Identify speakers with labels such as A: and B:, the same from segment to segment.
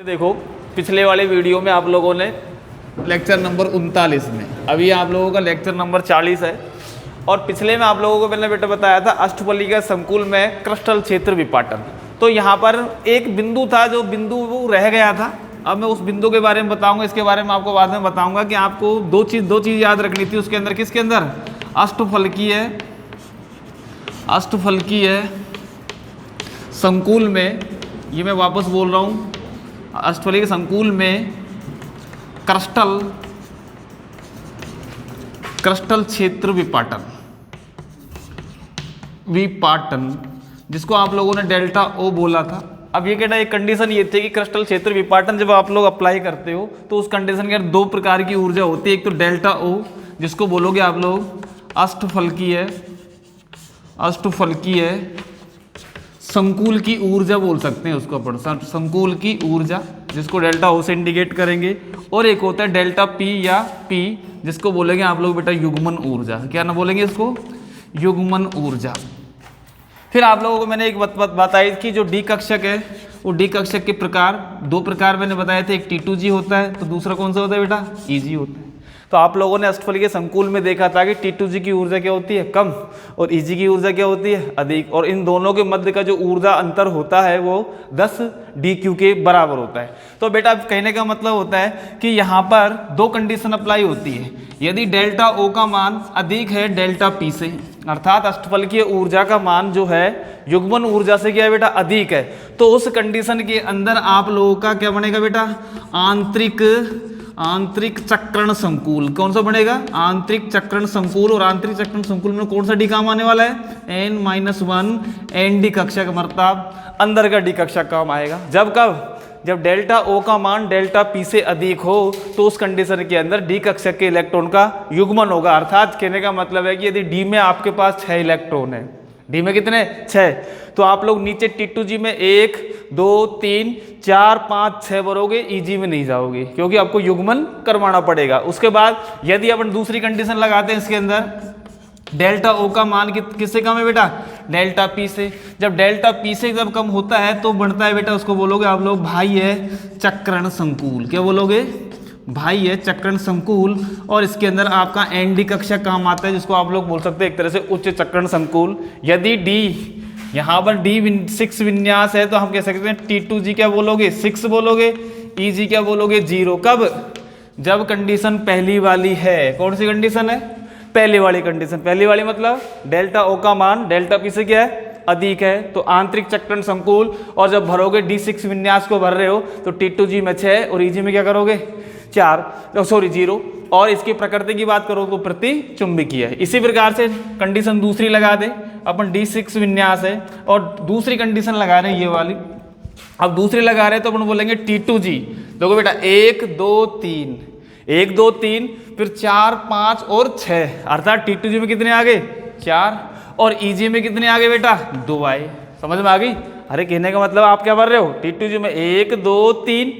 A: देखो पिछले वाले वीडियो में आप लोगों ने लेक्चर नंबर 39 में, अभी आप लोगों का लेक्चर नंबर 40 है। और पिछले में आप लोगों को मैंने बेटा बताया था अष्टफली का संकुल में क्रिस्टल क्षेत्र विपाटन। तो यहाँ पर एक बिंदु था जो बिंदु वो रह गया था। अब मैं उस बिंदु के बारे में बताऊंगा, इसके बारे में आपको बाद में बताऊंगा कि आपको दो चीज़ याद रखनी थी उसके अंदर। किसके अंदर? अष्टफलकीय संकुल में, ये मैं वापस बोल रहा हूँ, अष्टफली के संकुल में क्रिस्टल क्षेत्र विपाटन, जिसको आप लोगों ने डेल्टा ओ बोला था। अब ये कहना एक कंडीशन ये थी कि क्रिस्टल क्षेत्र विपाटन जब आप लोग अप्लाई करते हो तो उस कंडीशन के अंदर दो प्रकार की ऊर्जा होती है। एक तो डेल्टा ओ, जिसको बोलोगे आप लोग अष्टफलकीय संकुल की ऊर्जा बोल सकते हैं उसको अपन, संकुल की ऊर्जा, जिसको डेल्टा ओ से इंडिकेट करेंगे। और एक होता है डेल्टा पी या पी, जिसको बोलेंगे आप लोग बेटा युग्मन ऊर्जा। क्या ना बोलेंगे इसको? युग्मन ऊर्जा। फिर आप लोगों को मैंने एक बात बताई कि जो डी कक्षक है वो डी कक्षक के प्रकार, दो प्रकार मैंने बताए थे, एक T2G होता है तो दूसरा कौन सा होता है बेटा? EG होता है। तो आप लोगों ने अष्टफली के संकुल में देखा था कि T2G की ऊर्जा क्या होती है? कम, और EG की ऊर्जा क्या होती है? अधिक। और इन दोनों के मध्य का जो ऊर्जा अंतर होता है वो 10 DQ के बराबर होता है। तो बेटा कहने का मतलब होता है कि यहाँ पर दो कंडीशन अप्लाई होती है। यदि डेल्टा O का मान अधिक है डेल्टा P से, अर्थात अष्टफलकीय ऊर्जा का मान जो है युग्मन ऊर्जा से क्या है बेटा? अधिक है, तो उस कंडीशन के अंदर आप लोगों का क्या बनेगा बेटा? आंतरिक चक्रण संकुल। कौन सा बनेगा? आंतरिक चक्रण संकुल। और आंतरिक चक्रण संकुल में कौन सा डी काम आने वाला है? N-1 ND कक्षक, मतलब अंदर का डी कक्षक काम आएगा। जब कब? जब डेल्टा O का मान डेल्टा P से अधिक हो तो उस कंडीशन के अंदर डी कक्षक के इलेक्ट्रॉन का युग्मन होगा। अर्थात कहने का मतलब है कि यदि डी में आपके पास 6 इलेक्ट्रॉन है, डी में कितने? 6, तो आप लोग नीचे T2G में 1 2 3 4 5 6 भरोगे, EG में नहीं जाओगे क्योंकि आपको युग्मन करवाना पड़ेगा। उसके बाद यदि अपन दूसरी कंडीशन लगाते हैं इसके अंदर, डेल्टा O का मान किससे कम है बेटा? डेल्टा P से। जब डेल्टा P से जब कम होता है तो बढ़ता है बेटा, उसको बोलोगे आप लोग बाह्य चक्रण संकुल। क्या बोलोगे? बाह्य चक्रण संकुल। और इसके अंदर आपका ND कक्षक काम आता है, जिसको आप लोग बोल सकते हैं एक तरह से उच्च चक्रण संकुल। यदि D यहाँ पर D6 विन्यास है तो हम कह सकते हैं T2G क्या बोलोगे? 6 बोलोगे। EG क्या बोलोगे? 0। कब? जब कंडीशन पहली वाली है। कौन सी कंडीशन है? पहली वाली कंडीशन। पहली वाली मतलब डेल्टा O का मान डेल्टा P से क्या है? अधिक है, तो आंतरिक चक्रण संकुल। और जब भरोगे D6 विन्यास को भर रहे हो तो T2G में 6 और EG में क्या करोगे? 0। और इसकी प्रकृति की बात करो तो प्रति चुंबकीय है। इसी प्रकार से कंडीशन दूसरी लगा दे अपन, D6 विन्यास है और दूसरी कंडीशन लगा रहे हैं ये वाली। अब दूसरी लगा रहे हैं तो अपन बोलेंगे T2G। देखो बेटा 1 2 3 फिर 4 5 और 6, अर्थात T2G में कितने आ गए? 4। और EG में कितने आ गए बेटा? 2 आए। समझ में आ गई? अरे कहने का मतलब आप क्या भर रहे हो? T2G में 1 2 3,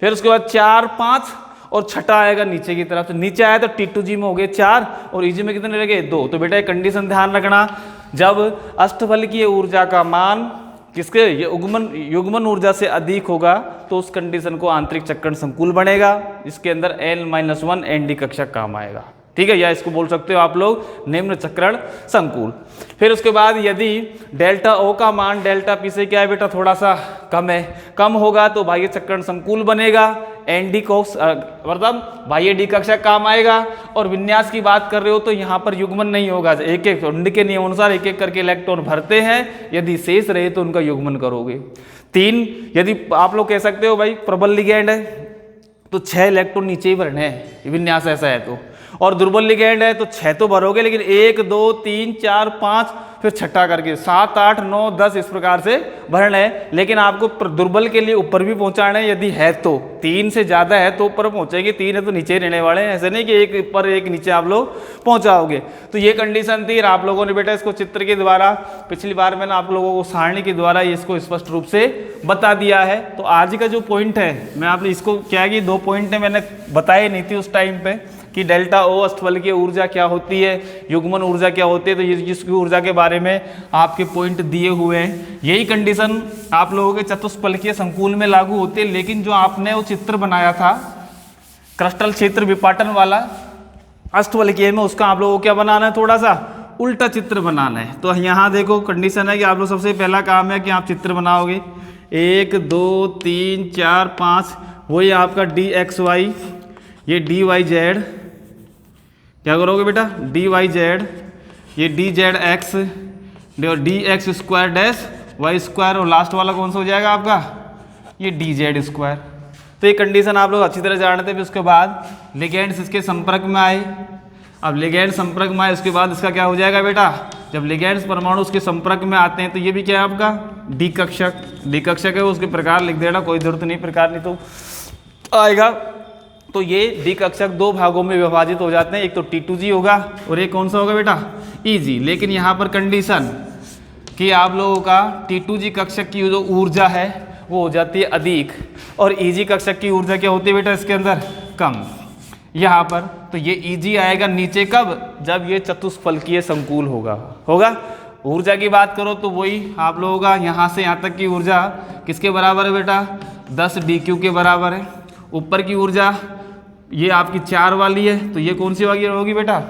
A: फिर उसके बाद 4 5 और छठा आएगा नीचे की तरफ। तो नीचे आया तो T2G में हो गए 4 और EG में कितने लगे? 2। तो बेटा एक कंडीशन ध्यान रखना, जब अष्टफलकीय ऊर्जा का मान किसके? युग्मन ऊर्जा से अधिक होगा तो उस कंडीशन को आंतरिक चक्रण संकुल बनेगा, जिसके अंदर N-1 ND कक्षक काम आएगा। ठीक है, या इसको बोल सकते हो आप लोग निम्न चक्रण संकुल। फिर उसके बाद यदि डेल्टा O का मान डेल्टा P से क्या है बेटा? थोड़ा सा कम है, कम होगा तो बाह्य चक्रण संकुल बनेगा। ND कोष मतलब बाह्य डी कक्षक काम आएगा। और विन्यास की बात कर रहे हो तो यहाँ पर युग्मन नहीं होगा, एक एक के नियम अनुसार एक एक करके इलेक्ट्रॉन भरते हैं, यदि शेष रहे तो उनका युग्मन करोगे। 3, यदि आप लोग कह सकते हो भाई प्रबल लिगैंड है तो 6 इलेक्ट्रॉन नीचे ही भरने हैं, विन्यास ऐसा है तो। और दुर्बल लिगैंड है तो 6 तो भरोगे, लेकिन 1 2 3 4 5 फिर छठा करके 7 8 9 10 इस प्रकार से भरना है। लेकिन आपको दुर्बल के लिए ऊपर भी पहुंचाना है, यदि है तो 3 से ज़्यादा है तो ऊपर पहुंचेंगे, 3 है तो नीचे रहने वाले हैं। ऐसे नहीं कि एक ऊपर एक नीचे आप लोग पहुंचाओगे। तो ये कंडीशन थी। आप लोगों ने बेटा इसको चित्र के द्वारा, पिछली बार मैंने आप लोगों को सारणी के द्वारा इसको स्पष्ट रूप से बता दिया है। तो आज का जो पॉइंट है, मैं आपने इसको क्या कि 2 पॉइंट मैंने बताए नहीं थी उस टाइम पे, कि डेल्टा ओ अष्टफलकीय ऊर्जा क्या होती है, युग्मन ऊर्जा क्या होती है, तो ये इसकी ऊर्जा के बारे में आपके पॉइंट दिए हुए हैं। यही कंडीशन आप लोगों के चतुष्फलकीय संकुल में लागू होती है, लेकिन जो आपने वो चित्र बनाया था क्रिस्टल क्षेत्र विपाटन वाला अष्टफलकीय में, उसका आप लोगों को क्या बनाना है, थोड़ा सा उल्टा चित्र बनाना है। तो यहाँ देखो कंडीशन है कि आप लोग सबसे पहला काम है कि आप चित्र बनाओगे 1 2 3 4 5, वही आपका डी एक्स वाई, ये डी वाई जेड, क्या करोगे बेटा, डी वाई जेड, ये d z x, d x square dash y square, और लास्ट वाला कौन सा हो जाएगा आपका, ये डी जेड स्क्वायर। तो ये कंडीशन आप लोग अच्छी तरह जानते हैं। फिर उसके बाद लिगेंड्स इसके संपर्क में आए, अब लिगेंड संपर्क में आए उसके बाद इसका क्या हो जाएगा बेटा, जब लिगेंड्स परमाणु उसके संपर्क में आते हैं तो ये भी क्या है आपका डी कक्षक, डी कक्षक है, उसके प्रकार लिख देना, कोई जरूरत नहीं प्रकार नहीं तो आएगा। तो ये डी कक्षक दो भागों में विभाजित हो जाते हैं, एक तो T2G होगा और एक कौन सा होगा बेटा, EG। लेकिन यहाँ पर कंडीशन कि आप लोगों का T2G कक्षक की जो ऊर्जा है वो हो जाती है अधिक, और EG कक्षक की ऊर्जा क्या होती है बेटा इसके अंदर, कम। यहाँ पर तो ये EG आएगा नीचे कब, जब ये चतुष्फलकीय संकुल होगा। ऊर्जा की बात करो तो वही आप लोगों का यहाँ से यहाँ तक की ऊर्जा किसके बराबर है बेटा, 10 DQ के बराबर है। ऊपर की ऊर्जा ये आपकी 4 वाली है, तो ये कौन सी वाली होगी बेटा,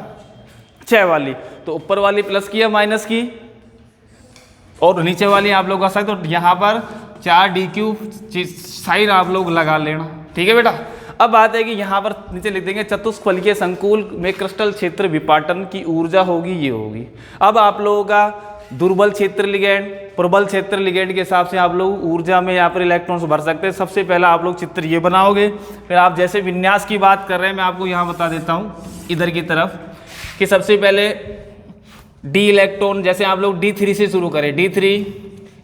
A: 6 वाली। तो ऊपर वाली प्लस की या माइनस की, और नीचे वाली आप लोग का सकते, तो यहाँ पर 4 DQ साइन आप लोग लगा लेना, ठीक है बेटा। अब बात है कि यहाँ पर नीचे लिख देंगे चतुष्फलकीय संकुल में क्रिस्टल क्षेत्र विपाटन की ऊर्जा होगी ये होगी। अब आप लोगों का दुर्बल क्षेत्र लिगेंड, प्रबल क्षेत्र लिगेंड के हिसाब से आप लोग ऊर्जा में यहाँ पर इलेक्ट्रॉन्स भर सकते हैं। सबसे पहला आप लोग चित्र ये बनाओगे, फिर आप जैसे विन्यास की बात कर रहे हैं मैं आपको यहाँ बता देता हूँ इधर की तरफ, कि सबसे पहले डी इलेक्ट्रॉन, जैसे आप लोग D3 से शुरू करें, D3,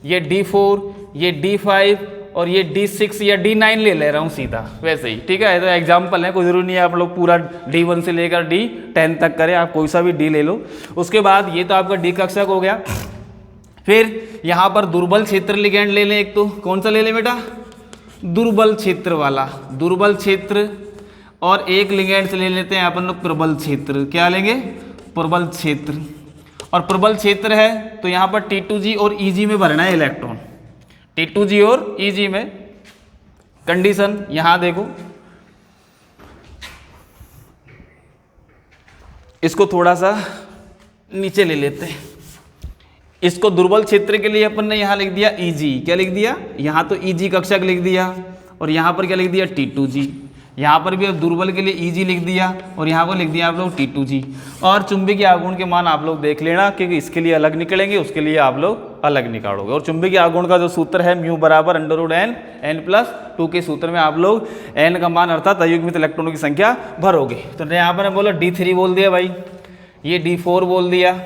A: ये D4, ये D5 और ये D6 या D9 ले रहा हूँ सीधा वैसे ही, ठीक है। तो एग्जाम्पल है, कोई जरूरी नहीं है आप लोग पूरा D1 से लेकर D10 तक करें, आप कोई सा भी D ले लो। उसके बाद ये तो आपका डी कक्षक हो गया। फिर यहाँ पर दुर्बल क्षेत्र लिगेंड ले लें, एक तो कौन सा ले लें बेटा, दुर्बल क्षेत्र वाला, दुर्बल क्षेत्र, और एक लिगेंड से ले लेते हैं अपन लोग प्रबल क्षेत्र, क्या लेंगे, प्रबल क्षेत्र। और प्रबल क्षेत्र है तो यहाँ पर T2G और EG में भरना है इलेक्ट्रॉन, T2G और EG में। कंडीशन यहाँ देखो, इसको थोड़ा सा नीचे ले लेते हैं, इसको दुर्बल क्षेत्र के लिए अपन ने यहाँ लिख दिया EG, क्या लिख दिया, यहाँ तो EG कक्षक लिख दिया, और यहाँ पर क्या लिख दिया T2G, यहाँ पर भी अब दुर्बल के लिए EG लिख दिया, और यहाँ पर लिख दिया आप लोग T2G। और चुंबकीय आघूर्ण के मान आप लोग देख लेना, क्योंकि इसके लिए अलग निकलेंगे, उसके लिए आप लोग अलग निकालोगे। और चुंबकीय आघूर्ण का जो सूत्र है म्यू बराबर √n+2 के सूत्र में आप लोग n का मान अर्थात अयुग्मित इलेक्ट्रॉनों की संख्या भरोगे। तो यहाँ पर बोला D3 बोल दिया भाई, ये D4 बोल दिया,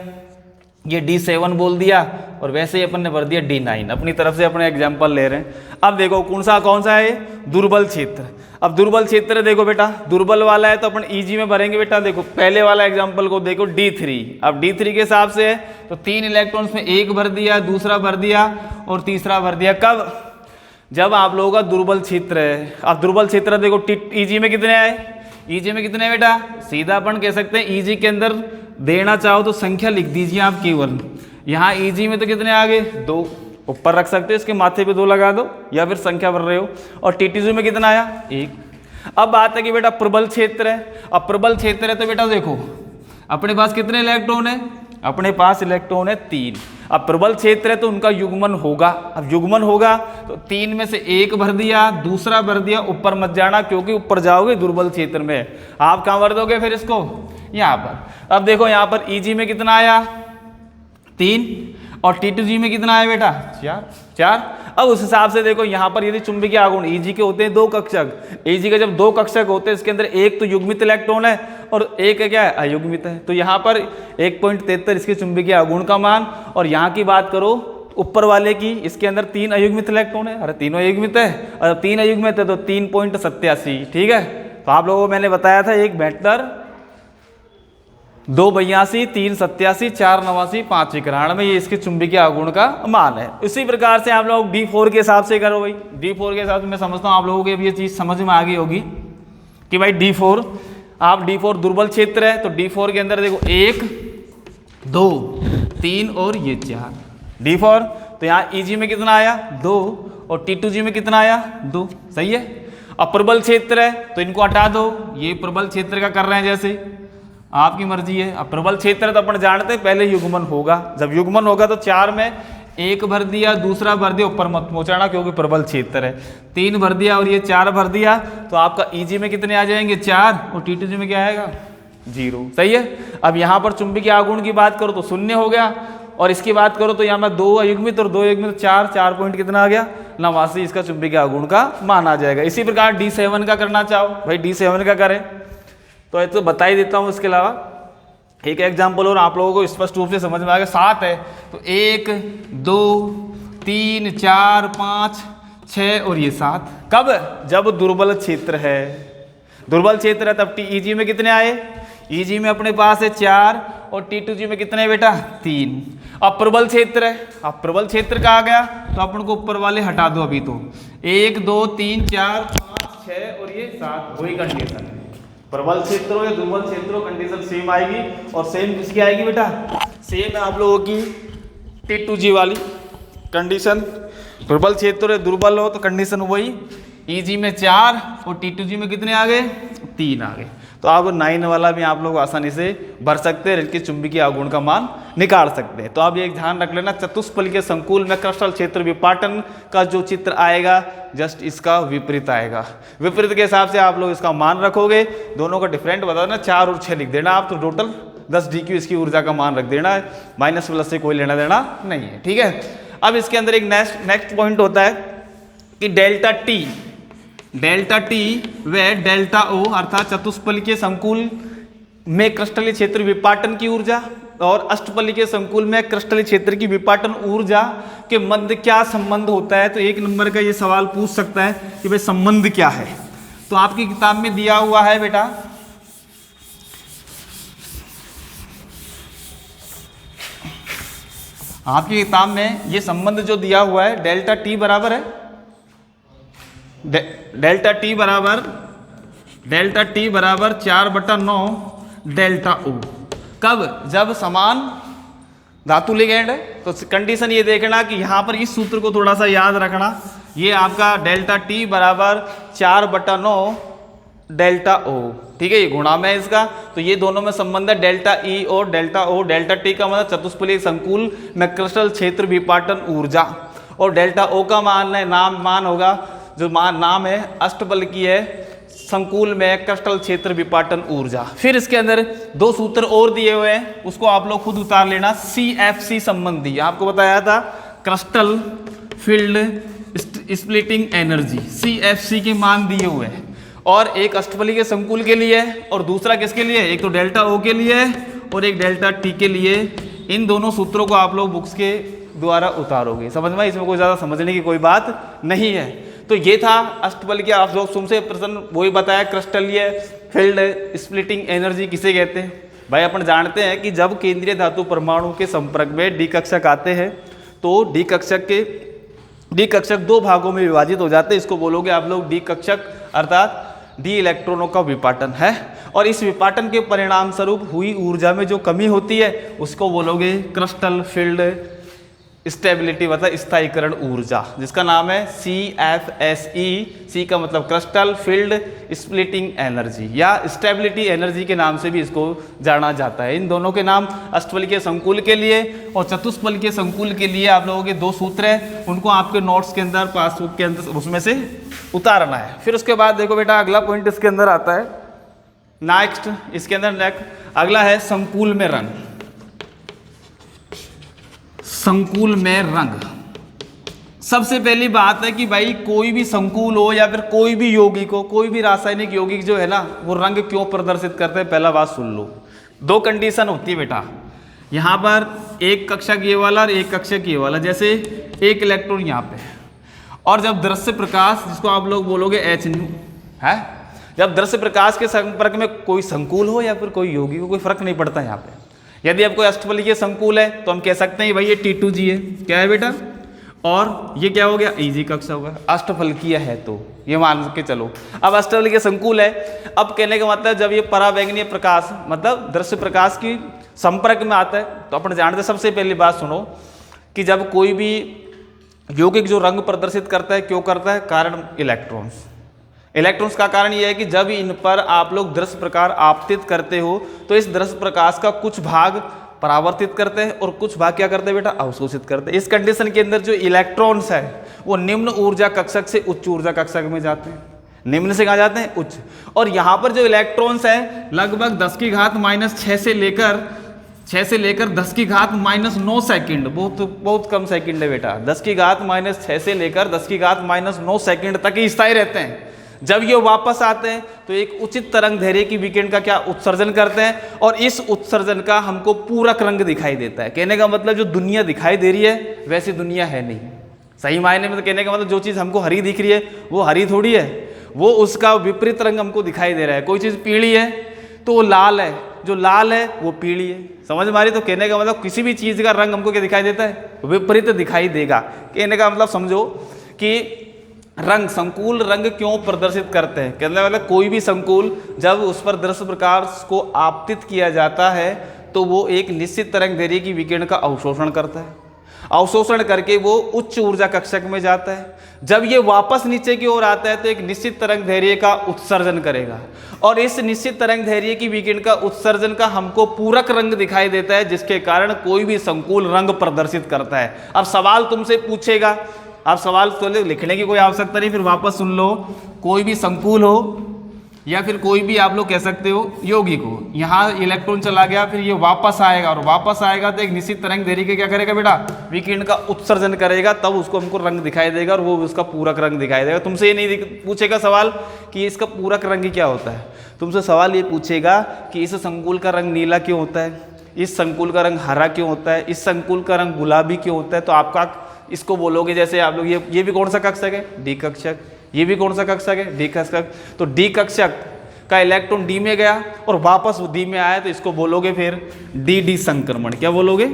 A: ये D7 बोल दिया, और वैसे ही अपन ने भर दिया D9, अपनी तरफ से अपने एग्जाम्पल ले रहे हैं। अब देखो कौन सा है, दुर्बल क्षेत्र। अब दुर्बल क्षेत्र देखो बेटा, दुर्बल वाला है तो अपन EG में भरेंगे बेटा। देखो पहले वाला एग्जाम्पल को देखो D3, अब D3 के हिसाब से है तो 3 इलेक्ट्रॉन्स में एक भर दिया, दूसरा भर दिया और तीसरा भर दिया, कब, जब आप लोगों का दुर्बल क्षेत्र है। अब दुर्बल क्षेत्र देखो EG में कितने आए, EG में कितने बेटा, सीधा अपन कह सकते हैं EG के अंदर देना चाहो तो संख्या लिख दीजिए आप केवल। यहाँ EG में तो कितने आ गए, 2, ऊपर रख सकते हो, इसके माथे पे 2 लगा दो या फिर संख्या भर रहे हो। और T2G में कितना आया, 1। अब बात है कि बेटा प्रबल क्षेत्र है। अब प्रबल क्षेत्र है तो बेटा देखो अपने पास कितने इलेक्ट्रॉन है, अपने पास इलेक्ट्रॉन है 3। अब प्रबल क्षेत्र है तो उनका युग्मन होगा। अब युग्मन होगा तो 3 में से 1 भर दिया, दूसरा भर दिया, ऊपर मत जाना क्योंकि ऊपर जाओगे दुर्बल क्षेत्र में। आप कहाँ भर दोगे फिर इसको, यहाँ पर। अब देखो यहाँ पर EG में कितना आया, 3, और T2G में कितना आया बेटा, 4। अब उस हिसाब से देखो यहाँ पर यदि चुंबकीय आघूर्ण EG के होते हैं 2 कक्षक, EG के जब 2 कक्षक होते हैं इसके अंदर एक तो युग्मित इलेक्ट्रॉन है और एक है क्या है, अयुग्मित है। तो यहाँ पर 1.73 इसके चुंबकीय आघूर्ण का मान। और यहाँ की बात करो ऊपर वाले की, इसके अंदर 3 अयुग्मित इलेक्ट्रॉन है, अरे तीनों अयुग्मित है, और 3 अयुग्मित है तो 3.87, ठीक है। तो आप लोगों को मैंने बताया था 1 72, 2 82, 3 87, 4 89, 5 91 में ये इसके चुंबकीय आघूर्ण का मान है। इसी प्रकार से आप लोग D4 के हिसाब से करो भाई। D4 के हिसाब से मैं समझता हूँ आप लोगों को ये चीज़ समझ में आ गई होगी कि भाई D4 आप D4 दुर्बल क्षेत्र है तो D4 के अंदर देखो 1 2 3 और ये 4 D4, तो यहाँ EG में कितना आया 2 और T2G में कितना आया 2, सही है। अब प्रबल क्षेत्र है तो इनको हटा दो, ये प्रबल क्षेत्र का कर रहे हैं जैसे आपकी मर्जी है। अब प्रबल क्षेत्र है तो अपन जानते हैं पहले युग्मन होगा, जब युग्मन होगा तो 4 में 1 भर दिया, दूसरा भर दिया, ऊपर मत पहुंचाना क्योंकि प्रबल क्षेत्र है, 3 भर दिया और ये 4 भर दिया, तो आपका EG में कितने आ जाएंगे 4 और T2G में क्या आएगा 0, सही है। अब यहाँ पर चुंबकीय आघूर्ण की बात करो तो 0 हो गया, और इसकी बात करो तो यहाँ में 2 अयुग्मित और 2 अयुग्मित 4 पॉइंट कितना आ गया 89, इसका चुंबकीय आघूर्ण का मान आ जाएगा। इसी प्रकार D7 का करना चाहो भाई, D7 का करें तो बता ही देता हूँ। इसके अलावा एक एग्जाम्पल और आप लोगों को स्पष्ट रूप से समझ में आ गया। 7 है तो 1 2 3 4 5 6 और ये 7, कब जब दुर्बल क्षेत्र है, दुर्बल क्षेत्र है तब EG में कितने आए, EG में अपने पास है 4 और T2G में कितने बेटा 3। अब प्रबल क्षेत्र है, अब प्रबल क्षेत्र का आ गया तो अपन को ऊपर वाले हटा दो अभी, तो 1 2 3 4 5 6 और ये 7, वही कंडीशन है। प्रबल क्षेत्र हो या दुर्बल क्षेत्र हो कंडीशन सेम आएगी, और सेम किसकी आएगी बेटा, सेम है आप लोगों की T2G वाली कंडीशन। प्रबल क्षेत्र हो दुर्बल हो तो कंडीशन वही, EG में 4 और T2G में कितने आ गए 3 आ गए। तो आप 9 वाला भी आप लोग आसानी से भर सकते हैं, इनके चुंबकीय आघूर्ण का मान निकाल सकते हैं। तो आप ये ध्यान रख लेना, चतुष्फलकीय संकुल में क्रिस्टल क्षेत्र विपाटन का जो चित्र आएगा जस्ट इसका विपरीत आएगा, विपरीत के हिसाब से आप लोग इसका मान रखोगे, दोनों का डिफरेंट बता देना, 4 और 6 लिख देना आप, तो टोटल 10 DQ इसकी ऊर्जा का मान रख देना है, माइनस प्लस से कोई लेना देना नहीं है, ठीक है। अब इसके अंदर एक नेक्स्ट पॉइंट होता है कि डेल्टा टी व डेल्टा O अर्थात चतुष्फलकीय संकुल में क्रिस्टलीय क्षेत्र विपाटन की ऊर्जा और अष्टफलकीय संकुल में क्रिस्टलीय क्षेत्र की विपाटन ऊर्जा के मध्य क्या संबंध होता है। तो 1 नंबर का ये सवाल पूछ सकता है कि भाई संबंध क्या है। तो आपकी किताब में दिया हुआ है बेटा, आपकी किताब में ये संबंध जो दिया हुआ है, डेल्टा टी बराबर है डेल्टा टी बराबर 4/9 डेल्टा O, कब जब समान धातु लिगेंड है। तो कंडीशन ये देखना कि यहाँ पर इस सूत्र को थोड़ा सा याद रखना, ये आपका डेल्टा टी बराबर 4/9 डेल्टा O, ठीक है, ये गुणा में है इसका, तो ये दोनों में संबंध है डेल्टा E और डेल्टा O। डेल्टा टी का मतलब चतुष्फलकीय संकुल में क्रिस्टल क्षेत्र विपाटन ऊर्जा, और डेल्टा O का मान होगा जो नाम है अष्टफलकीय संकुल में क्रिस्टल क्षेत्र विपाटन ऊर्जा। फिर इसके अंदर 2 सूत्र और दिए हुए हैं, उसको आप लोग खुद उतार लेना। CFC संबंधी आपको बताया था, crystal field splitting energy, CFC के मान दिए हुए हैं, और एक अष्टफलकीय संकुल के लिए और दूसरा किसके लिए, एक तो डेल्टा O के लिए और एक डेल्टा T के लिए। इन दोनों सूत्रों को आप लोग बुक्स के द्वारा उतारोगे, समझ में, इसमें कोई ज़्यादा समझने की कोई बात नहीं है। तो ये था अष्टफलकीय, आप लोग तुमसे प्रश्न वही बताया, क्रिस्टलीय फील्ड स्प्लिटिंग एनर्जी किसे कहते हैं। भाई अपन जानते हैं कि जब केंद्रीय धातु परमाणु के संपर्क में डी कक्षक आते हैं तो डी कक्षक 2 भागों में विभाजित हो जाते हैं। इसको बोलोगे आप लोग डी कक्षक, अर्थात डी इलेक्ट्रॉनों का विपाटन है, और इस विपाटन के परिणाम स्वरूप हुई ऊर्जा में जो कमी होती है उसको बोलोगे क्रिस्टल फील्ड स्टेबिलिटी, मतलब स्थायीकरण ऊर्जा, जिसका नाम है CFSE। C का मतलब क्रिस्टल फील्ड स्प्लिटिंग एनर्जी या स्टेबिलिटी एनर्जी के नाम से भी इसको जाना जाता है। इन दोनों के नाम अष्टफलकीय संकुल के लिए और चतुष्फलकीय संकुल के लिए आप लोगों के 2 सूत्र हैं, उनको आपके नोट्स के अंदर, पासबुक के अंदर उसमें से उतारना है। फिर उसके बाद देखो बेटा, अगला पॉइंट इसके अंदर आता है नेक्स्ट, इसके अंदर अगला है संकुल में रंग। संकुल में रंग, सबसे पहली बात है कि भाई कोई भी संकुल हो या फिर कोई भी यौगिक हो, कोई भी रासायनिक यौगिक जो है ना, वो रंग क्यों प्रदर्शित करते हैं, पहला बात सुन लो। 2 कंडीशन होती है बेटा, यहाँ पर एक कक्षक ये वाला और एक कक्षक ये वाला, जैसे एक इलेक्ट्रॉन यहाँ पे, और जब दृश्य प्रकाश, जिसको आप लोग बोलोगे H है, जब दृश्य प्रकाश के संपर्क में कोई संकुल हो या फिर कोई यौगिक हो, कोई फर्क नहीं पड़ता यहाँ पे। यदि अब कोई अष्टफलकीय संकुल है तो हम कह सकते हैं भाई ये T2G है, क्या है बेटा, और ये क्या हो गया, इजी कक्षा होगा, अष्टफलकीय है तो ये मान के चलो। अब अष्टफलकीय संकुल है, अब कहने का मतलब जब ये पराबैंगनीय प्रकाश मतलब दृश्य प्रकाश की संपर्क में आता है तो अपन जानते हैं, सबसे पहली बात सुनो कि जब कोई भी यौगिक जो रंग प्रदर्शित करता है, क्यों करता है, कारण इलेक्ट्रॉन्स। इलेक्ट्रॉन्स का कारण यह है कि जब इन पर आप लोग दृश्य प्रकाश आपतित करते हो तो इस दृश्य प्रकाश का कुछ भाग परावर्तित करते हैं और कुछ भाग क्या करते हैं बेटा, अवशोषित करते हैं। इस कंडीशन के अंदर जो इलेक्ट्रॉन्स है वो निम्न ऊर्जा कक्षक से उच्च ऊर्जा कक्षक में जाते हैं। निम्न से कहाँ जाते हैं, उच्च। और यहाँ पर जो इलेक्ट्रॉन्स है लगभग 10 की घात -6 से लेकर 10 की घात -9 सेकंड, बहुत कम सेकंड है बेटा। 10 की घात -6 से लेकर 10 की घात -9 सेकंड तक ही स्थायी रहते हैं। जब ये वापस आते हैं तो एक उचित तरंग दैर्घ्य की विकिरण का क्या उत्सर्जन करते हैं और इस उत्सर्जन का हमको पूरक रंग दिखाई देता है। कहने का मतलब जो दुनिया दिखाई दे रही है वैसी दुनिया है नहीं। सही मायने में तो कहने का मतलब जो चीज़ हमको हरी दिख रही है वो हरी थोड़ी है, वो उसका विपरीत रंग हमको दिखाई दे रहा है। कोई चीज़ पीली है तो वो लाल है, जो लाल है वो पीली है। समझ में आ रही? तो कहने का मतलब किसी भी चीज़ का रंग हमको क्या दिखाई देता है, विपरीत दिखाई देगा। कहने का मतलब समझो कि रंग, संकुल रंग क्यों प्रदर्शित करते हैं, कहने मतलब कोई भी संकुल जब उस पर दृश्य प्रकाश को आपतित किया जाता है तो वो एक निश्चित तरंग दैर्घ्य की विकिरण का अवशोषण करता है। अवशोषण करके वो उच्च ऊर्जा कक्षक में जाता है। जब ये वापस नीचे की ओर आता है तो एक निश्चित तरंग दैर्घ्य का उत्सर्जन करेगा और इस निश्चित तरंग दैर्घ्य की विकिरण का उत्सर्जन का हमको पूरक रंग दिखाई देता है, जिसके कारण कोई भी संकुल रंग प्रदर्शित करता है। अब सवाल तुमसे पूछेगा, आप सवाल तो लिखने की कोई आवश्यकता नहीं, फिर वापस सुन लो। कोई भी संकुल हो या फिर कोई भी आप लोग कह सकते हो यौगिक हो, यहाँ इलेक्ट्रॉन चला गया, फिर ये वापस आएगा और वापस आएगा तो एक निश्चित तरंग दैर्घ्य के क्या करेगा बेटा, विकिरण का उत्सर्जन करेगा, तब उसको हमको रंग दिखाई देगा और वो उसका पूरक रंग दिखाई देगा। तुमसे ये नहीं पूछेगा सवाल कि इसका पूरक रंग क्या होता है, तुमसे सवाल ये पूछेगा कि इस संकुल का रंग नीला क्यों होता है, इस संकुल का रंग हरा क्यों होता है, इस संकुल का रंग गुलाबी क्यों होता है। तो आपका इसको बोलोगे, जैसे आप लोग ये भी कौन सा कक्षक है, डी कक्षक, ये भी कौन सा कक्षक है, डी कक्षक। तो डी कक्षक का इलेक्ट्रॉन डी में गया और वापस डी में आया तो इसको बोलोगे फिर डी संक्रमण। क्या बोलोगे,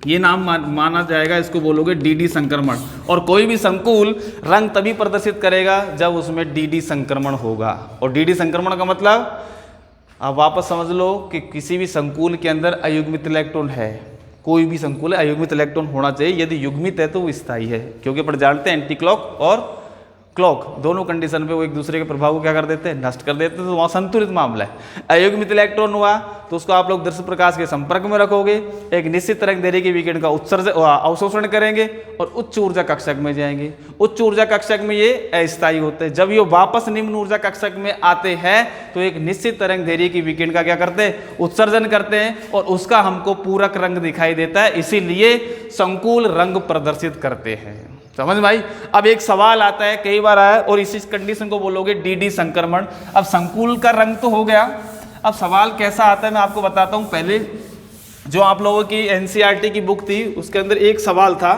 A: ये नाम माना जाएगा, इसको बोलोगे डी संक्रमण। और कोई भी संकुल रंग तभी प्रदर्शित करेगा जब उसमें डी संक्रमण होगा। और डी संक्रमण का मतलब आप वापस समझ लो कि किसी भी संकुल के अंदर अयुग्मित इलेक्ट्रॉन है, कोई भी संकुल है अयुग्मित इलेक्ट्रॉन होना चाहिए। यदि युग्मित है तो वो स्थायी है, क्योंकि अपन जानते हैं एंटी क्लॉक और क्लॉक दोनों कंडीशन पे वो एक दूसरे के प्रभाव को क्या कर देते हैं, नष्ट कर देते हैं। तो वहाँ संतुलित मामला है। अयुग्मित इलेक्ट्रॉन हुआ तो उसको आप लोग दृश्य प्रकाश के संपर्क में रखोगे, एक निश्चित तरंग दैर्घ्य की विकिरण का उत्सर्जन अवशोषण करेंगे और उच्च ऊर्जा कक्षक में जाएंगे। उच्च ऊर्जा कक्षक में ये अस्थायी होते हैं। जब ये वापस निम्न ऊर्जा कक्षक में आते हैं तो एक निश्चित तरंग दैर्घ्य की विकिरण का क्या करते हैं, उत्सर्जन करते हैं और उसका हमको पूरक रंग दिखाई देता है, इसीलिए संकुल रंग प्रदर्शित करते हैं। समझ में आई? अब एक सवाल आता है, कई बार आया, और इसी कंडीशन को बोलोगे डी संक्रमण। अब संकुल का रंग तो हो गया, अब सवाल कैसा आता है मैं आपको बताता हूं। पहले जो आप लोगों की एनसीईआरटी की बुक थी उसके अंदर एक सवाल था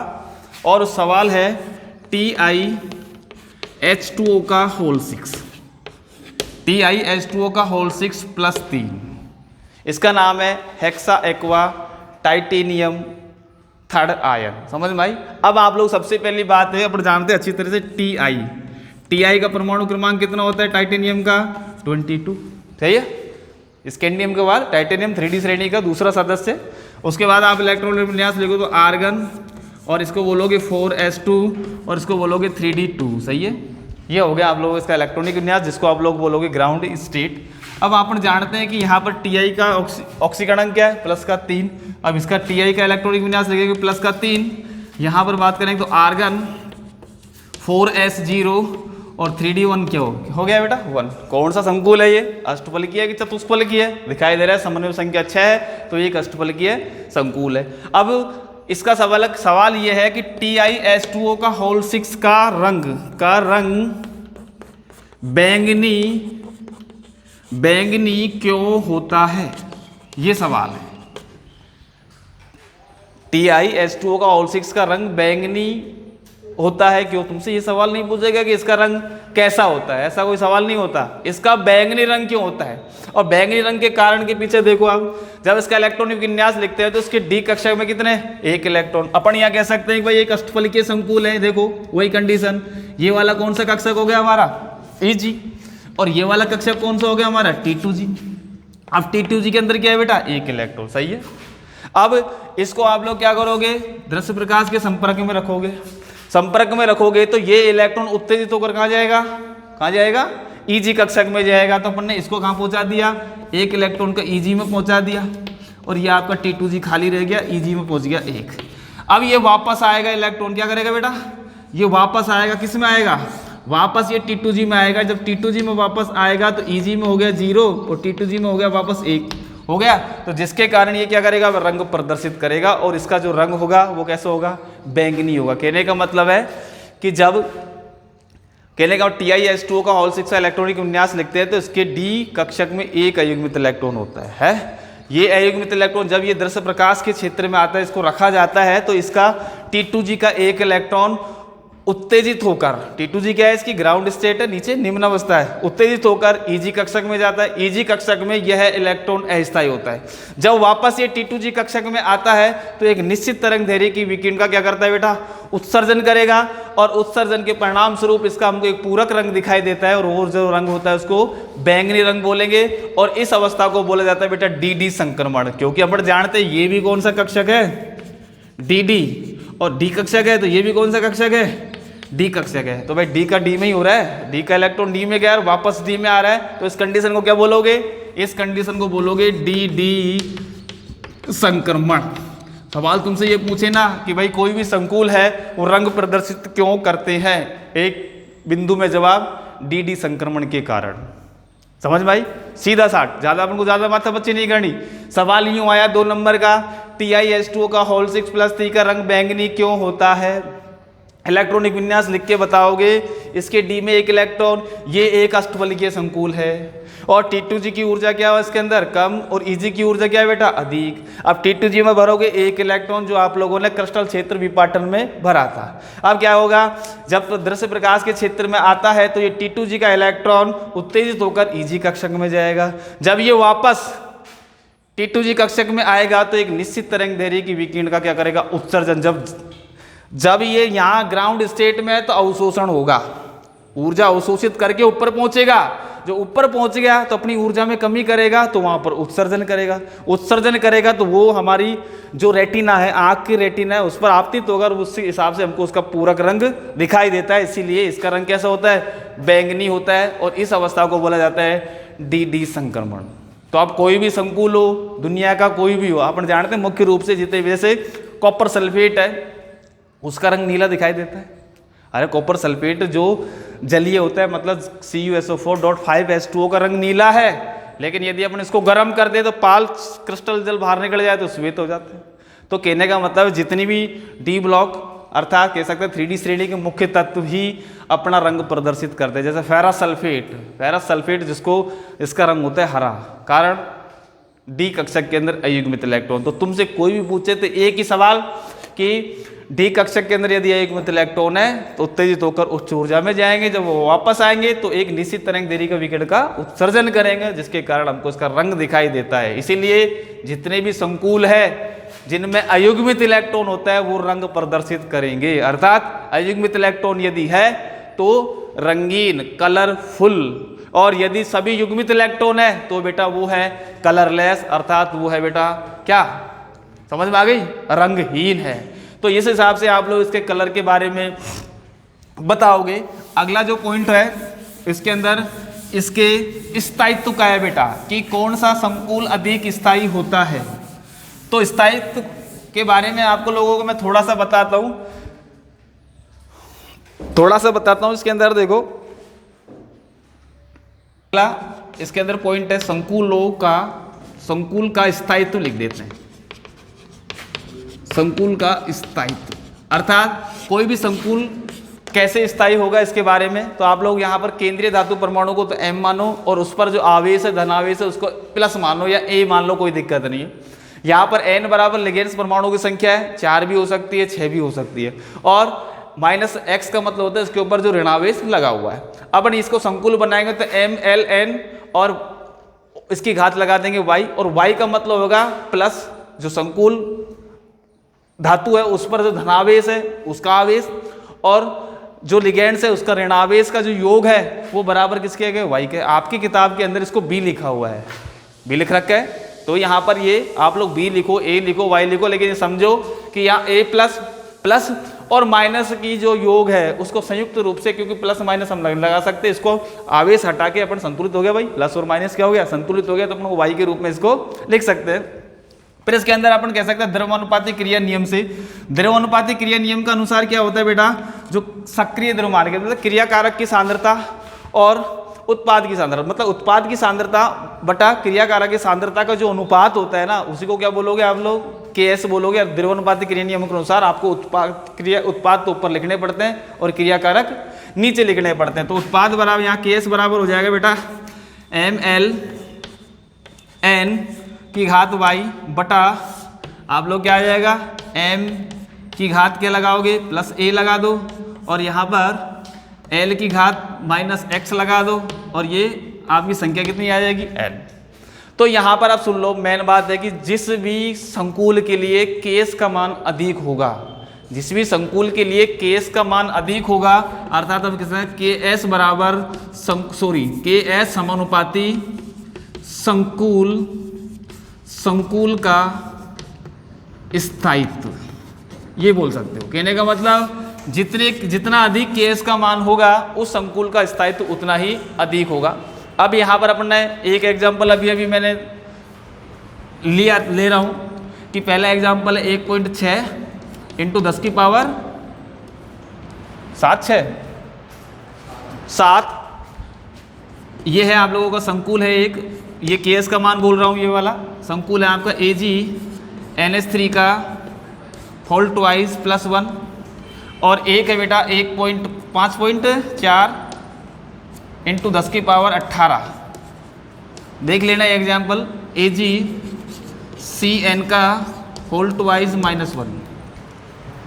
A: और उस सवाल है TiH2O का होल 6, TiH2O का होल 6 + 3, इसका नाम है hexa aqua titanium third ion. समझ में आई? अब आप लोग सबसे पहली बात है अपन जानते हैं अच्छी तरह से TI का परमाणु क्रमांक कितना होता है टाइटेनियम का, 22। सही है? स्कैंडियम के बाद टाइटेनियम 3D श्रेणी का दूसरा सदस्य। उसके बाद आप इलेक्ट्रॉन विन्यास लिखो तो आर्गन, और इसको बोलोगे 4s2 और इसको बोलोगे 3d2। सही है? ये हो गया आप लोगों इसका इलेक्ट्रॉनिक विन्यास, जिसको आप लोग बोलोगे ग्राउंड स्टेट। अब अपन जानते हैं कि यहाँ पर Ti का ऑक्सीकरण क्या है, +3। अब इसका Ti का इलेक्ट्रॉनिक विन्यास लिखेंगे +3। यहाँ पर बात करेंगे तो आर्गन 4s0 और 3d1 क्या हो गया बेटा, 1। कौन सा संकुल है ये, अष्टफलकीय है कि चतुष्फलकीय है? दिखाई दे रहा है समन्वय संख्या 6 है तो एक अष्टफलकीय संकुल है। अब इसका सवाल ये है कि TiH2O का होल 6 का रंग बैंगनी क्यों होता है, ये सवाल है। TiH2O का होल 6 का रंग बैंगनी होता है, क्यों? तुमसे ये सवाल नहीं पूछेगा कि इसका रंग कैसा होता है, ऐसा कोई सवाल नहीं होता। इसका बैंगनी रंग क्यों होता है, और बैंगनी रंग के कारण के पीछे देखो आप, जब इसका इलेक्ट्रॉनिक विन्यास लिखते हैं तो इसके डी कक्षक में कितने, एक इलेक्ट्रॉन। अपन यहाँ कह सकते हैं कि भाई एक अष्टफलकीय संकुल है, देखो वही कंडीशन। ये वाला कौन सा कक्षक हो गया हमारा, Eg, और ये वाला कक्षक कौन सा हो गया हमारा, T2G। अब T2G के अंदर क्या है बेटा, एक इलेक्ट्रॉन, सही है। अब इसको आप लोग क्या करोगे, दृश्य प्रकाश के संपर्क में रखोगे। संपर्क में रखोगे तो ये इलेक्ट्रॉन उत्तेजित होकर कहाँ जाएगा, कहाँ जाएगा, Eg कक्षक में जाएगा। तो अपन ने इसको कहाँ पहुंचा दिया, एक इलेक्ट्रॉन का Eg में पहुंचा दिया, और ये आपका T2G खाली रह गया, Eg में पहुंच गया एक। अब ये वापस आएगा इलेक्ट्रॉन, क्या करेगा बेटा, ये वापस आएगा, किस में आएगा, वापस ये T2G में आएगा। जब T2G में वापस आएगा तो Eg में हो गया 0 और T2G में हो गया वापस 1 हो गया। तो जिसके कारण ये क्या करेगा, रंग प्रदर्शित करेगा, और इसका जो रंग होगा वो कैसा होगा, बैंगनी होगा। कहने का मतलब है कि जब कहने का TiS2O का होल 6 का इलेक्ट्रॉनिक विन्यास लिखते हैं तो इसके डी कक्षक में एक अयुग्मित इलेक्ट्रॉन होता है। ये अयुग्मित इलेक्ट्रॉन जब ये दृश्य प्रकाश के क्षेत्र में आता है, इसको रखा जाता है, तो इसका T2G का एक इलेक्ट्रॉन उत्तेजित होकर, T2G क्या है, इसकी ग्राउंड स्टेट है, नीचे निम्न अवस्था है, उत्तेजित होकर Eg कक्षक में जाता है। Eg कक्षक में यह इलेक्ट्रॉन अस्थायी होता है। जब वापस ये T2G कक्षक में आता है तो एक निश्चित तरंग दैर्ध्य की विकिरण का क्या करता है बेटा, उत्सर्जन करेगा, और उत्सर्जन के परिणाम स्वरूप इसका हमको एक पूरक रंग दिखाई देता है, और वो जो रंग होता है उसको बैंगनी रंग बोलेंगे। और इस अवस्था को बोला जाता है बेटा DD संक्रमण, क्योंकि अपन जानते हैं ये भी कौन सा कक्षक है, DD, और D कक्षक है, तो ये भी कौन सा कक्षक है, D कक्षक है। तो भाई D का D में ही हो रहा है, D का इलेक्ट्रॉन D में गया और वापस D में आ रहा है, तो इस कंडीशन को क्या बोलोगे, इस कंडीशन को बोलोगे DD संक्रमण। सवाल तुमसे ये पूछे ना कि भाई कोई भी संकुल है वो रंग प्रदर्शित क्यों करते हैं, एक बिंदु में जवाब DD संक्रमण के कारण। समझ में आई, सीधा साठ, ज्यादा अपन को ज्यादा माथा बच्ची नहीं करनी। सवाल यूं आया 2 नंबर का, TiS2O का होल 6 + 3 का रंग बैंगनी क्यों होता है, इलेक्ट्रॉनिक विन्यास लिख के बताओगे। इसके डी में एक इलेक्ट्रॉन, ये एक अष्टफलकीय संकुल है, और T2G की ऊर्जा क्या है इसके अंदर, कम, और Eg की ऊर्जा क्या है बेटा, अधिक। अब T2G में भरोगे एक इलेक्ट्रॉन, जो आप लोगों ने क्रिस्टल क्षेत्र विपाटन में भरा था। अब क्या होगा, जब दृश्य प्रकाश के क्षेत्र में आता है तो ये T2G का इलेक्ट्रॉन उत्तेजित होकर Eg कक्षक में जाएगा। जब ये वापस T2G कक्षक में आएगा तो एक निश्चित तरंग दैर्ध्य की विकिरण का क्या करेगा, उत्सर्जन। जब ये यहाँ ग्राउंड स्टेट में है तो अवशोषण होगा, ऊर्जा अवशोषित करके ऊपर पहुंचेगा। जो ऊपर पहुंच गया तो अपनी ऊर्जा में कमी करेगा, तो वहां पर उत्सर्जन करेगा। उत्सर्जन करेगा तो वो हमारी जो रेटिना है, आंख की रेटिना है, उस पर आपतित होगा, और उस हिसाब से हमको उसका पूरक रंग दिखाई देता है। इसीलिए इसका रंग कैसा होता है, बैंगनी होता है, और इस अवस्था को बोला जाता है DD संक्रमण। तो आप कोई भी संकुल हो, दुनिया का कोई भी हो, अपन जानते हैं मुख्य रूप से जितने, जैसे कॉपर सल्फेट है उसका रंग नीला दिखाई देता है। अरे कॉपर सल्फेट जो जलीय होता है, मतलब CuSO4.5H2O का रंग नीला है, लेकिन यदि अपन इसको गर्म कर दे तो पाल क्रिस्टल जल बाहर निकल जाए तो श्वेत हो जाते हैं। तो कहने का मतलब जितनी भी D ब्लॉक अर्थात कह सकते हैं 3D श्रेणी के मुख्य तत्व ही अपना रंग प्रदर्शित करते हैं। जैसे फेरस सल्फेट जिसको इसका रंग होता है हरा, कारण D कक्षक के अंदर अयुग्मित इलेक्ट्रॉन। तो तुमसे कोई भी पूछे तो एक ही सवाल कि D कक्षक के अंदर यदि अयुग्मित इलेक्ट्रॉन है तो उत्तेजित होकर उच्च ऊर्जा में जाएंगे, जब वो वापस आएंगे तो एक निश्चित तरंग दैर्ध्य का विकिरण का उत्सर्जन करेंगे, जिसके कारण हमको इसका रंग दिखाई देता है। इसीलिए जितने भी संकुल है जिनमें अयुग्मित इलेक्ट्रॉन होता है वो रंग प्रदर्शित करेंगे। अर्थात अयुग्मित इलेक्ट्रॉन यदि है तो रंगीन, कलरफुल, और यदि सभी युग्मित इलेक्ट्रॉन है तो बेटा वो है कलरलेस, अर्थात वो है बेटा क्या, समझ में आ गई, रंगहीन है। तो इस हिसाब से आप लोग इसके कलर के बारे में बताओगे। अगला जो पॉइंट है इसके अंदर इसके स्थायित्व का है बेटा, कि कौन सा संकुल अधिक स्थायी होता है। तो स्थायित्व के बारे में आपको लोगों को मैं थोड़ा सा बताता हूं। इसके अंदर देखो, इसके अंदर पॉइंट है संकुल का स्थायित्व लिख देते हैं। संकुल का स्थायित्व अर्थात कोई भी संकुल कैसे स्थायी होगा इसके बारे में। तो आप लोग यहाँ पर केंद्रीय धातु परमाणु को तो M मानो, और उस पर जो आवेश है, धनावेश है, उसको प्लस मानो या A मान लो, कोई दिक्कत नहीं है। यहाँ पर N बराबर लिगेंड्स परमाणु की संख्या है, 4 भी हो सकती है, 6 भी हो सकती है, और माइनस एक्स का मतलब होता है इसके ऊपर जो ऋणावेश लगा हुआ है। अपन इसको संकुल बनाएंगे तो एम एल एन और इसकी घात लगा देंगे y, और y का मतलब होगा प्लस जो संकुल धातु है उस पर जो धनावेश है उसका आवेश, और जो लिगेंड्स है उसका ऋणावेश का जो योग है वो बराबर किसके है, y के। आपकी किताब के अंदर इसको b लिखा हुआ है, b लिख रखा है, तो यहाँ पर ये आप लोग b लिखो, a लिखो, y लिखो, लेकिन ये समझो कि यहाँ a प्लस प्लस और माइनस की जो योग है उसको संयुक्त रूप से, क्योंकि प्लस माइनस हम लगा सकते हैं, इसको आवेश हटा के अपन संतुलित हो गया भाई, प्लस और माइनस क्या हो गया, संतुलित हो गया, तो अपन को y के रूप में इसको लिख सकते हैं। फिर इसके अंदर अपन कह सकते हैं द्रव्यानुपाती क्रिया नियम से। द्रव्यानुपाती क्रिया नियम का अनुसार क्या होता है बेटा, जो सक्रिय द्रव्यमान के मतलब क्रिया कारक की सांद्रता और उत्पाद की सांद्रता, मतलब उत्पाद की सांद्रता बटा क्रिया कारक की सांद्रता का जो अनुपात होता है ना, उसी को क्या बोलोगे आप लोग, Ks बोलोगे। और द्रव्यानुपाती क्रिया नियम के अनुसार आपको उत्पाद तो ऊपर लिखने पड़ते हैं और क्रिया कारक नीचे लिखने पड़ते हैं। तो उत्पाद बराबर यहाँ Ks बराबर हो जाएगा बेटा ml n की घात y बटा आप लोग क्या आ जाएगा m की घात क्या लगाओगे, प्लस a लगा दो, और यहाँ पर l की घात माइनस x लगा दो, और ये आपकी संख्या कितनी आ जाएगी n। तो यहाँ पर आप सुन लो, मेन बात है कि जिस भी संकुल के लिए केस का मान अधिक होगा, जिस भी संकुल के लिए केस का मान अधिक होगा, अर्थात हम कहते हैं के एस बराबर के एस समानुपाती संकुल का स्थायित्व, ये बोल सकते हो। कहने का मतलब जितना अधिक केस का मान होगा उस संकुल का स्थायित्व उतना ही अधिक होगा। अब यहाँ पर अपन ने एक एग्जाम्पल अभी मैंने ले रहा हूँ कि पहला एग्जाम्पल है 1.6 इंटू 10 की पावर 7 ये है आप लोगों का संकुल है एक, ये केस का मान बोल रहा हूँ, ये वाला संकुल है आपका AgNH3 का होल ट्वाइस प्लस 1, और एक है बेटा 5.4 इंटू 10 की पावर 18। देख लेना एग्जाम्पल AgCN का होल ट्वाइस माइनस 1,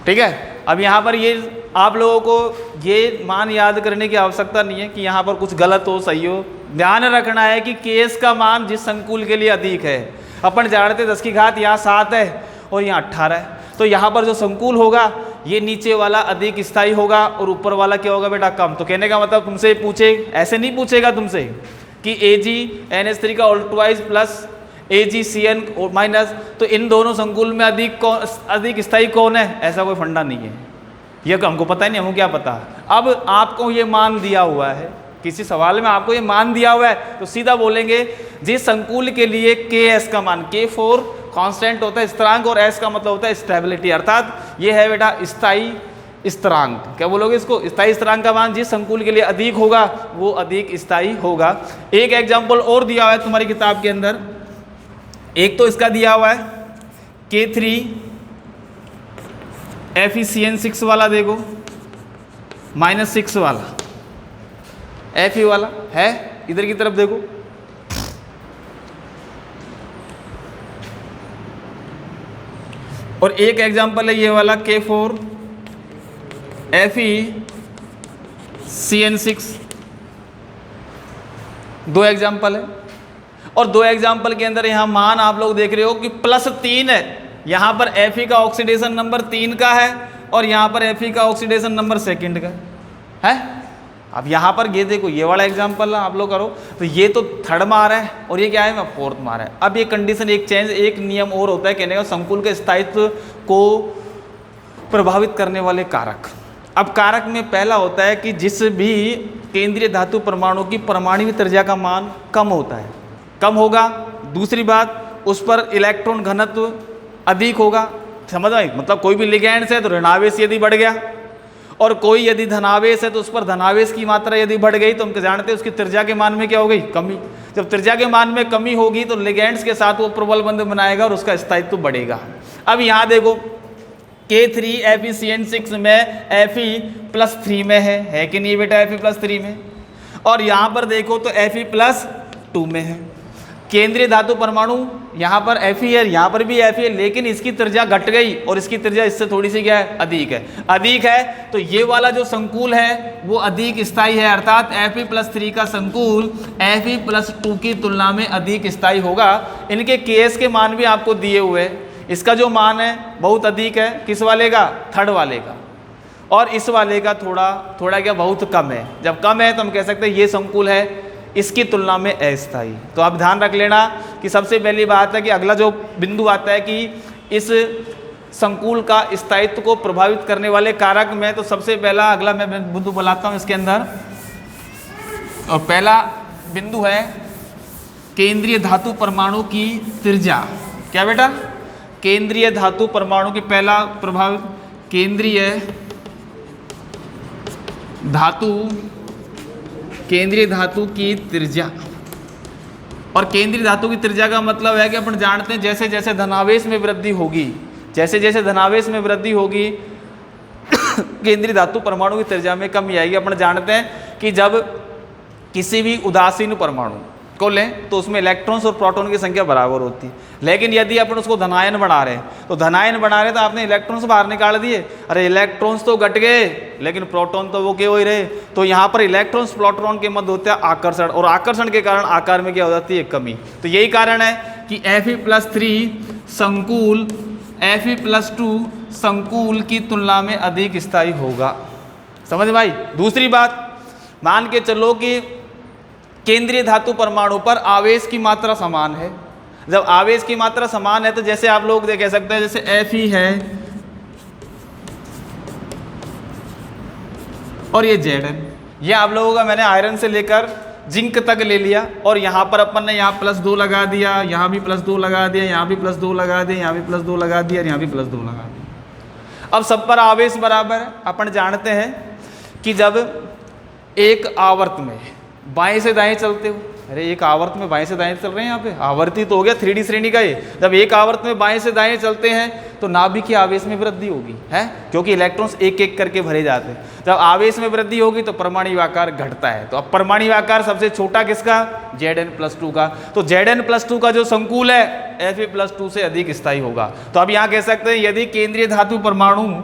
A: ठीक है। अब यहाँ पर ये आप लोगों को ये मान याद करने की आवश्यकता नहीं है कि यहाँ पर कुछ गलत हो सही हो, ध्यान रखना है कि केस का मान जिस संकुल के लिए अधिक है, अपन जानते 10 की घात यहाँ 7 है और यहाँ 18 है, तो यहाँ पर जो संकुल होगा ये नीचे वाला अधिक स्थायी होगा और ऊपर वाला क्या होगा बेटा कम। तो कहने का मतलब तुमसे पूछे, ऐसे नहीं पूछेगा तुमसे कि AgNH3 का whole twice plus AgCN minus, तो इन दोनों संकुल में अधिक स्थायी कौन है, ऐसा कोई फंडा नहीं है, यह हमको पता ही नहीं, हमको क्या पता। अब आपको ये मान दिया हुआ है, किसी सवाल में आपको ये मान दिया हुआ है, तो सीधा बोलेंगे जिस संकुल के लिए Ks का मान K4 कांस्टेंट होता है स्थिरांक, और S का मतलब होता है स्टेबिलिटी, अर्थात ये है बेटा स्थायी स्थिरांक। क्या बोलोगे इसको, स्थायी स्थिरांक का मान जिस संकुल के लिए अधिक होगा वो अधिक स्थायी होगा। एक एग्जाम्पल और दिया हुआ है तुम्हारी किताब के अंदर, एक तो इसका दिया हुआ है K3 FeCN6 वाला, देखो -6 वाला Fe वाला है, इधर की तरफ देखो, और एक एग्जाम्पल है ये वाला K4 FeCN6, दो एग्जाम्पल है। और दो एग्जाम्पल के अंदर यहाँ मान आप लोग देख रहे हो कि +3 है, यहाँ पर Fe का ऑक्सीडेशन नंबर 3 का है और यहाँ पर Fe का ऑक्सीडेशन नंबर 2 का है। अब यहाँ पर ये देखो, ये वाला एग्जाम्पल आप लोग करो तो ये तो 3rd मार है और ये क्या है 4th मार है। अब ये कंडीशन एक चेंज, एक नियम और होता है कहने का, संकुल के स्थायित्व को प्रभावित करने वाले कारक। अब कारक में पहला होता है कि जिस भी केंद्रीय धातु परमाणु की परमाणु त्रिज्या का मान कम होता है, कम होगा। दूसरी बात, उस पर इलेक्ट्रॉन घनत्व अधिक होगा, समझ में, मतलब कोई भी लिगैंड्स है तो ऋणावेश यदि बढ़ गया, और कोई यदि धनावेश है तो उस पर धनावेश की मात्रा यदि बढ़ गई तो हम जानते हैं उसकी त्रिज्या के मान में क्या हो गई, कमी। जब त्रिज्या के मान में कमी होगी तो लिगैंड्स के साथ वो प्रबल बंध बनाएगा और उसका स्थायित्व बढ़ेगा। अब यहाँ देखो K3 FeCN6 में Fe+3 में है कि नहीं बेटा, Fe+3 में, और यहाँ पर देखो तो Fe+2 में है। केंद्रीय धातु परमाणु यहाँ पर Fe है, यहाँ पर भी Fe है, लेकिन इसकी त्रिज्या घट गई और इसकी त्रिज्या इससे थोड़ी सी क्या है, अधिक है। अधिक है तो ये वाला जो संकुल है वो अधिक स्थायी है, अर्थात Fe+3 का संकुल Fe+2 की तुलना में अधिक स्थायी होगा। इनके Ks के मान भी आपको दिए हुए हैं। इसका जो मान है बहुत अधिक है, किस वाले का, थर्ड वाले का, और इस वाले का थोड़ा क्या बहुत कम है। जब कम है तो हम कह सकते हैं ये संकुल है इसकी तुलना में अस्थायी। तो आप ध्यान रख लेना कि सबसे पहली बात है कि अगला जो बिंदु आता है कि इस संकुल का स्थायित्व को प्रभावित करने वाले कारक में, तो सबसे पहला अगला मैं बिंदु बुलाता हूं इसके अंदर, और पहला बिंदु है केंद्रीय धातु परमाणु की त्रिज्या। क्या बेटा, केंद्रीय धातु परमाणु की पहला प्रभावित केंद्रीय धातु की त्रिज्या। और केंद्रीय धातु की त्रिज्या का मतलब है कि अपन जानते हैं जैसे जैसे धनावेश में वृद्धि होगी, जैसे जैसे धनावेश में वृद्धि होगी केंद्रीय धातु परमाणु की त्रिज्या में कमी आएगी। अपन जानते हैं कि जब किसी भी उदासीन परमाणु को लें तो उसमें इलेक्ट्रॉन्स और प्रोटॉन की संख्या बराबर होती है, लेकिन यदि अपन उसको धनायन बना रहे हैं तो धनायन बना रहे तो आपने इलेक्ट्रॉन्स बाहर निकाल दिए, अरे इलेक्ट्रॉन्स तो घट गए लेकिन प्रोटॉन तो वो के हो ही रहे। तो यहाँ पर इलेक्ट्रॉन्स प्रोटॉन के मध्य होता है आकर्षण, और आकर्षण के कारण आकार में क्या हो जाती है, कमी। तो यही कारण है कि Fe+3 संकुल Fe+2 संकुल की तुलना में अधिक स्थायी होगा। समझ भाई। दूसरी बात, मान के चलो कि केंद्रीय धातु परमाणु पर आवेश की मात्रा समान है। जब आवेश की मात्रा समान है तो जैसे आप लोग कह सकते हैं जैसे Fe है और ये Zn, ये आप लोगों का मैंने आयरन से लेकर जिंक तक ले लिया, और यहाँ पर अपन ने यहाँ +2 लगा दिया, यहाँ भी +2 लगा दिया, यहाँ भी +2 लगा दिया, यहाँ भी +2 लगा दिया, और यहाँ भी +2 लगा दिया। अब सब पर आवेश बराबर है। अपन जानते हैं कि जब एक आवर्त में बाएं से दाएं चलते हो, अरे एक आवर्त में बाएं से दाएं चल रहे हैं, यहाँ पे आवर्ती तो हो गया 3D श्रेणी का ये। जब एक आवर्त में बाएं से दाएं चलते हैं तो नाभिक की आवेश में वृद्धि होगी, है, क्योंकि इलेक्ट्रॉन्स एक एक करके भरे जाते हैं। जब आवेश में वृद्धि होगी तो परमाणु आकार घटता है। तो अब परमाणु आकार सबसे छोटा किसका, Zn+2 का। तो Zn+2 का जो संकुल है Fe+2 से अधिक स्थायी होगा। तो अब यहाँ कह सकते हैं यदि केंद्रीय धातु परमाणु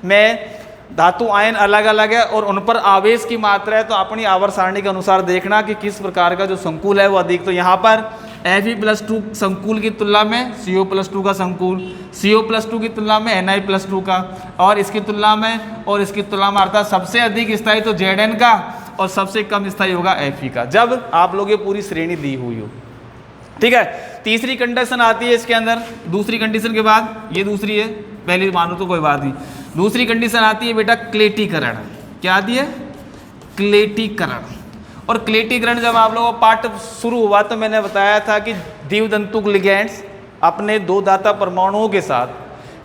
A: में धातु आयन अलग अलग है और उन पर आवेश की मात्रा है, तो अपनी आवर्त सारणी के अनुसार देखना कि किस प्रकार का जो संकुल है वो अधिक। तो यहाँ पर Fe+2 संकुल की तुलना में CO+2 का संकुल, CO+2 की तुलना में Ni+2 का, और इसकी तुलना में अर्थात सबसे अधिक स्थायी तो Zn का और सबसे कम स्थायी होगा Fe का, जब आप लोग ये पूरी श्रेणी दी हुई हो। ठीक है। तीसरी कंडीशन आती है इसके अंदर, दूसरी कंडीशन के बाद, ये दूसरी है, पहली मानो तो कोई बात नहीं। दूसरी कंडीशन आती है बेटा क्लेटीकरण। क्या आती है, क्लेटीकरण। और क्लेटीकरण जब आप लोगों का पाठ शुरू हुआ तो मैंने बताया था कि द्वितंतुक लिगैंड्स अपने दो धातु परमाणुओं के साथ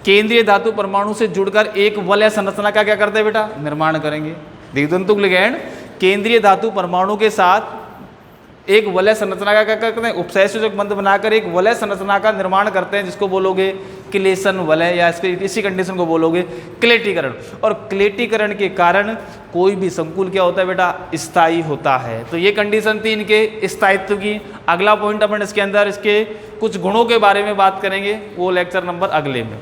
A: केंद्रीय धातु परमाणु से जुड़कर एक वलय संरचना का क्या करते हैं बेटा, निर्माण करेंगे। द्वितंतुक लिगैंड केंद्रीय धातु परमाणु के साथ एक वलय संरचना का क्या करते हैं, उपसहसंयोजक बंध बनाकर एक वलय संरचना का निर्माण करते हैं, जिसको बोलोगे क्लेशन वलय, या इसी कंडीशन को बोलोगे क्लेटीकरण। और क्लेटीकरण के कारण कोई भी संकुल क्या होता है बेटा, स्थायी होता है। तो ये कंडीशन थी इनके स्थायित्व की। अगला पॉइंट अपन इसके अंदर इसके कुछ गुणों के बारे में बात करेंगे, वो लेक्चर नंबर अगले में।